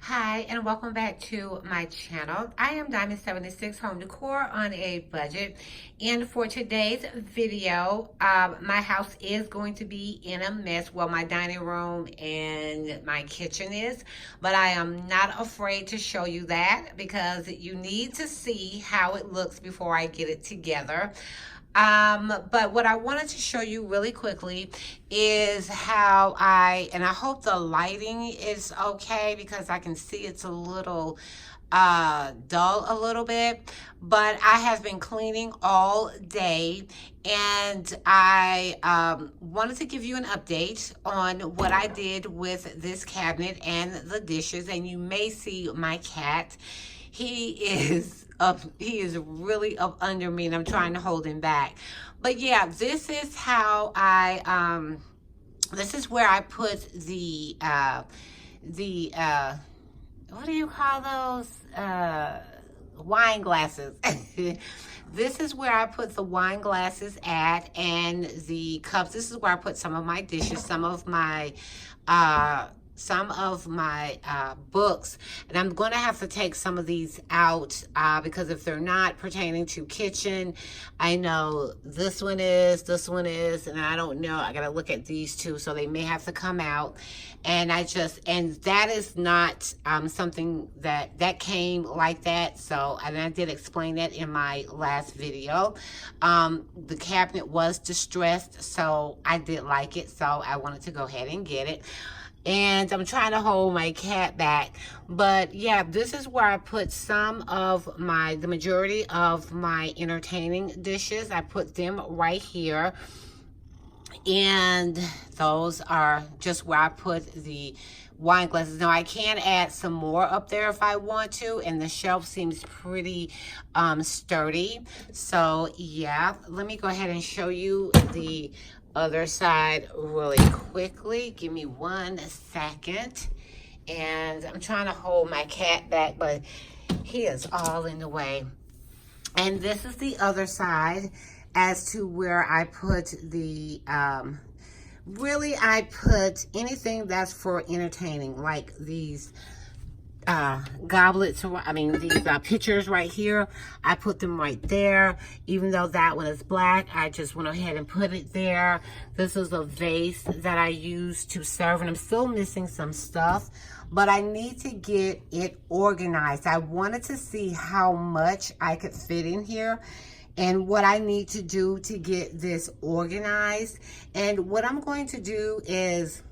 Hi, and welcome back to my channel. I am Diamond76 Home Decor on a budget. And for today's video, my house is going to be in a mess. Well, my dining room and my kitchen is. But I am not afraid to show you that because you need to see how it looks before I get it together. But what I wanted to show you really quickly is how and I hope the lighting is okay because I can see it's a little dull a little bit, but I have been cleaning all day and I wanted to give you an update on what I did with this cabinet and the dishes. And you may see my cat. He is really up under me and I'm trying to hold him back. But yeah, this is how this is where I put the what do you call those? Wine glasses. This is where I put the wine glasses at, and the cups. This is where I put some of my dishes, some of my books. And I'm going to have to take some of these out because if they're not pertaining to kitchen, I know this one is, and I don't know. I got to look at these two, so they may have to come out. And that is not something that came like that. So, and I did explain that in my last video. The cabinet was distressed, so I did like it. So I wanted to go ahead and get it. And I'm trying to hold my cat back. But yeah, this is where I put the majority of my entertaining dishes. I put them right here. And those are just where I put the wine glasses. Now I can add some more up there if I want to, and the shelf seems pretty sturdy. So yeah, let me go ahead and show you the other side really quickly. Give me 1 second. And I'm trying to hold my cat back, but he is all in the way. And this is the other side as to where I put the really I put anything that's for entertaining, like these goblets, these pictures right here. I put them right there. Even though that one is black, I just went ahead and put it there. This is a vase that I use to serve, and I'm still missing some stuff, but I need to get it organized. I wanted to see how much I could fit in here and what I need to do to get this organized. And what I'm going to do is,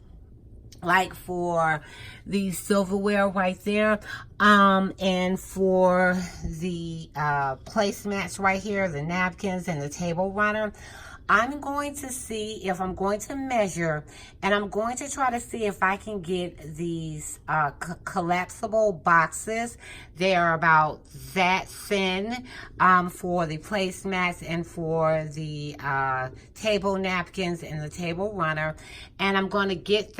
like for the silverware right there, and for the placemats right here, the napkins and the table runner, I'm going to see if I'm going to measure, and I'm going to try to see if I can get these collapsible boxes. They are about that thin for the placemats and for the table napkins and the table runner. And I'm going to get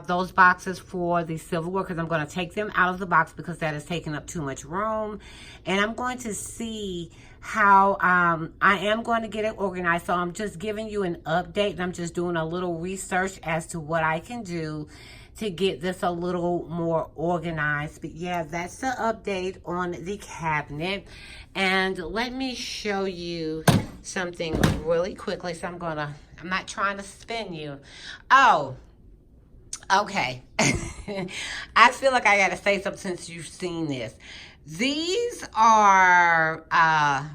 those boxes for the silverware because I'm going to take them out of the box because that is taking up too much room. And I'm going to see how I am going to get it organized. So I'm just giving you an update, and I'm just doing a little research as to what I can do to get this a little more organized. But yeah, that's the update on the cabinet. And let me show you something really quickly. So I'm not trying to spin you. Oh, okay. I feel like I gotta say something since you've seen this. These are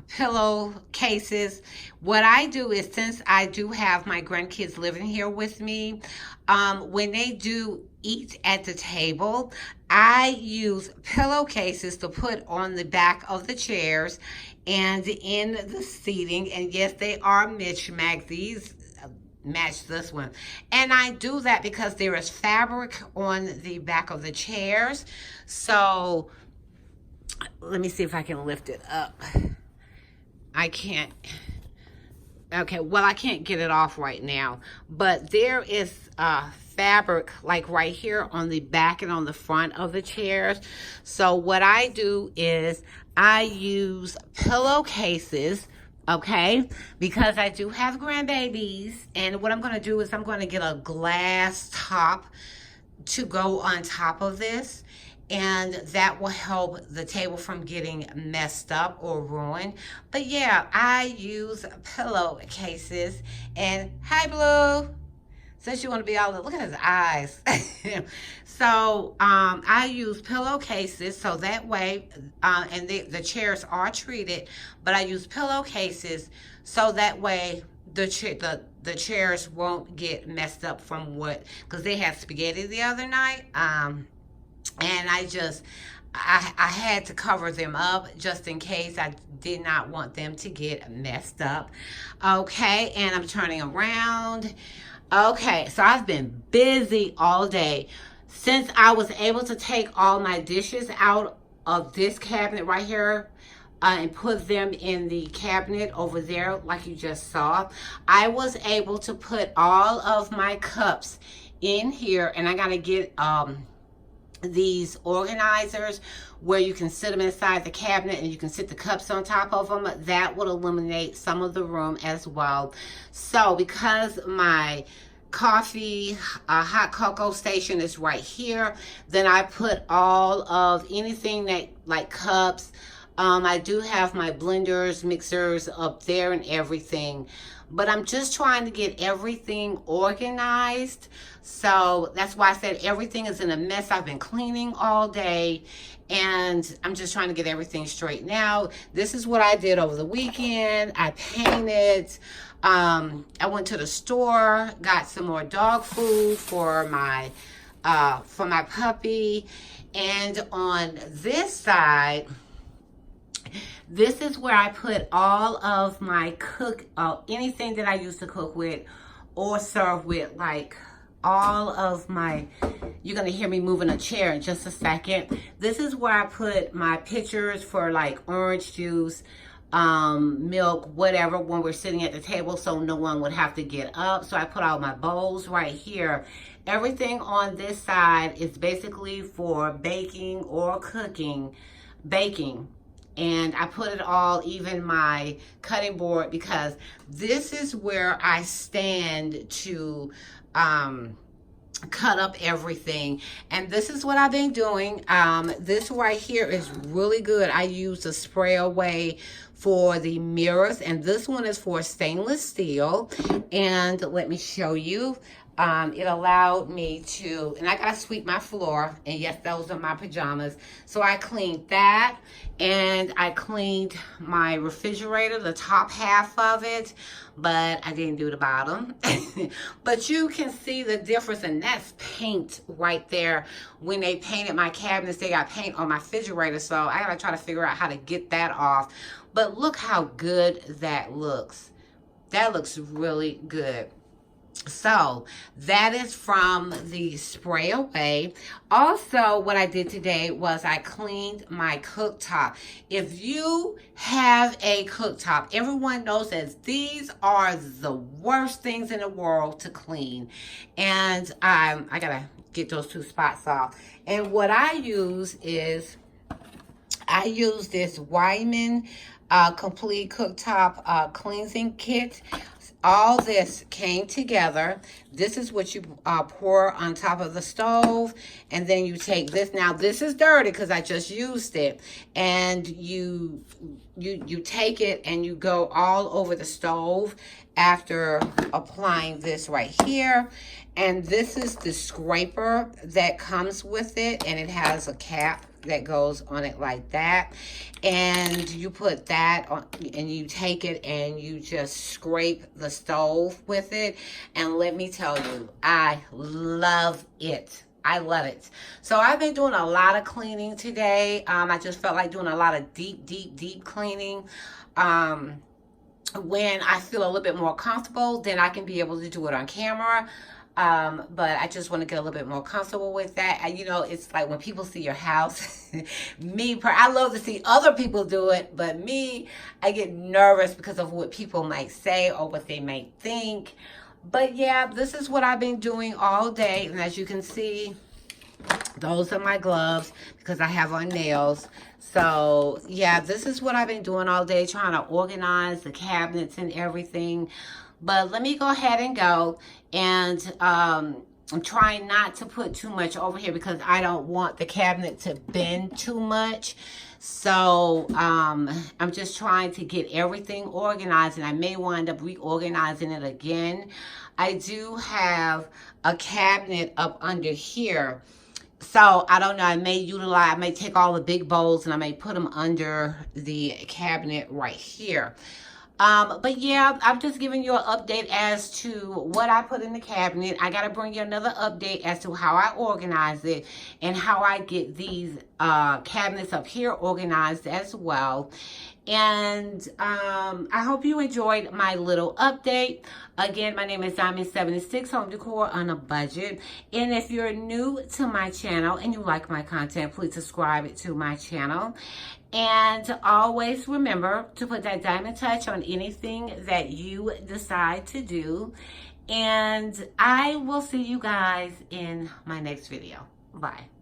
pillowcases. What I do is, since I do have my grandkids living here with me, when they do eat at the table, I use pillowcases to put on the back of the chairs and in the seating. And yes, they are mismatched. These match this one, and I do that because there is fabric on the back of the chairs. So let me see if I can lift it up. I can't. Okay, well, I can't get it off right now, but there is fabric like right here on the back and on the front of the chairs. So what I do is I use pillowcases, okay, because I do have grandbabies. And what I'm going to do is I'm going to get a glass top to go on top of this, and that will help the table from getting messed up or ruined. But yeah, I use pillowcases. And hi, Blue. Since you want to be all, look at his eyes. So I use pillowcases so that way, and the chairs are treated, but I use pillowcases so that way the chairs won't get messed up from what, because they had spaghetti the other night, and I had to cover them up just in case. I did not want them to get messed up. Okay, and I'm turning around. Okay, so I've been busy all day. Since I was able to take all my dishes out of this cabinet right here, and put them in the cabinet over there like you just saw, I was able to put all of my cups in here, and I gotta get these organizers where you can sit them inside the cabinet and you can sit the cups on top of them. That would eliminate some of the room as well. So because my coffee hot cocoa station is right here, then I put all of anything that like cups, I do have my blenders, mixers up there and everything, but I'm just trying to get everything organized. So that's why I said everything is in a mess. I've been cleaning all day, and I'm just trying to get everything straightened out. This is what I did over the weekend. I painted. I went to the store, got some more dog food for my puppy. And on this side, this is where I put all of my anything that I used to cook with or serve with, like all of my, you're going to hear me moving a chair in just a second. This is where I put my pitchers for like orange juice, milk, whatever, when we're sitting at the table, so no one would have to get up. So I put all my bowls right here. Everything on this side is basically for baking or cooking, baking. And I put it all, even my cutting board, because this is where I stand to cut up everything. And this is what I've been doing. This right here is really good. I use the Sprayway for the mirrors, and this one is for stainless steel. And let me show you. It allowed me to, and I gotta sweep my floor, and yes, those are my pajamas. So I cleaned that, and I cleaned my refrigerator, the top half of it, but I didn't do the bottom. But you can see the difference, and that's paint right there. When they painted my cabinets, they got paint on my refrigerator, so I gotta try to figure out how to get that off. But look how good that looks. That looks really good. So that is from the Sprayway. Also, what I did today was I cleaned my cooktop. If you have a cooktop, everyone knows that these are the worst things in the world to clean. And I gotta get those two spots off. And what I use is, I use this Weiman complete cooktop cleansing kit. All this came together. This is what you pour on top of the stove, and then you take this. Now this is dirty because I just used it, and you take it and you go all over the stove after applying this right here. And this is the scraper that comes with it, and it has a cap that goes on it like that. And you put that on, and you take it and you just scrape the stove with it. And let me tell you, I love it. I love it. So I've been doing a lot of cleaning today. I just felt like doing a lot of deep cleaning. When I feel a little bit more comfortable, then I can be able to do it on camera. But I just want to get a little bit more comfortable with that. And, you know, it's like when people see your house, I love to see other people do it, but me, I get nervous because of what people might say or what they may think. But yeah, this is what I've been doing all day. And as you can see, those are my gloves because I have on nails. So yeah, this is what I've been doing all day, trying to organize the cabinets and everything. But let me go ahead and go. And I'm trying not to put too much over here because I don't want the cabinet to bend too much. So I'm just trying to get everything organized, and I may wind up reorganizing it again. I do have a cabinet up under here. So I don't know, I may take all the big bowls and I may put them under the cabinet right here. But yeah, I'm just giving you an update as to what I put in the cabinet. I got to bring you another update as to how I organize it and how I get these cabinets up here organized as well. And I hope you enjoyed my little update. Again, my name is Diamond76, Home Decor on a Budget. And if you're new to my channel and you like my content, please subscribe to my channel. And always remember to put that diamond touch on anything that you decide to do. And I will see you guys in my next video. Bye.